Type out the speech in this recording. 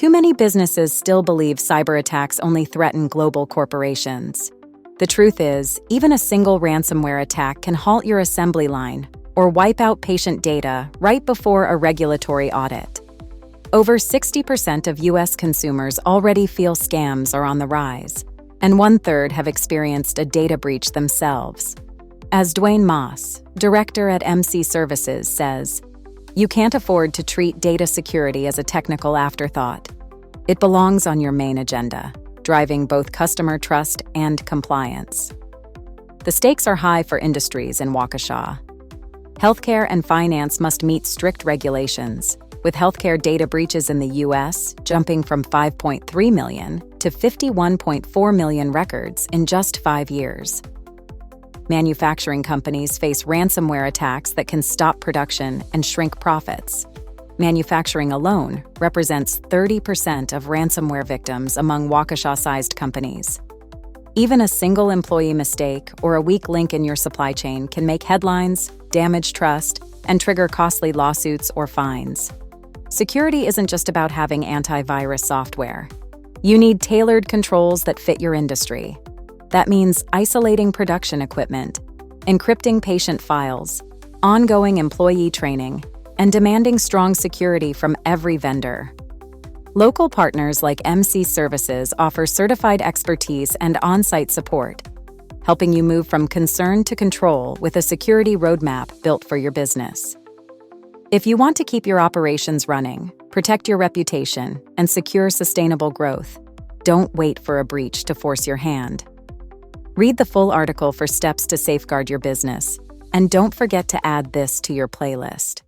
Too many businesses still believe cyber attacks only threaten global corporations. The truth is, even a single ransomware attack can halt your assembly line or wipe out patient data right before a regulatory audit. Over 60% of U.S. consumers already feel scams are on the rise, and 1/3 have experienced a data breach themselves. As Dwayne Moss, director at MC Services, says, "You can't afford to treat data security as a technical afterthought. It belongs on your main agenda, driving both customer trust and compliance." The stakes are high for industries in Waukesha. Healthcare and finance must meet strict regulations, with healthcare data breaches in the U.S. jumping from 5.3 million to 51.4 million records in just 5 years. Manufacturing companies face ransomware attacks that can stop production and shrink profits. Manufacturing alone represents 30% of ransomware victims among Waukesha-sized companies. Even a single employee mistake or a weak link in your supply chain can make headlines, damage trust, and trigger costly lawsuits or fines. Security isn't just about having antivirus software. You need tailored controls that fit your industry. That means isolating production equipment, encrypting patient files, ongoing employee training, and demanding strong security from every vendor. Local partners like MC Services offer certified expertise and on-site support, helping you move from concern to control with a security roadmap built for your business. If you want to keep your operations running, protect your reputation, and secure sustainable growth, don't wait for a breach to force your hand. Read the full article for steps to safeguard your business, and don't forget to add this to your playlist.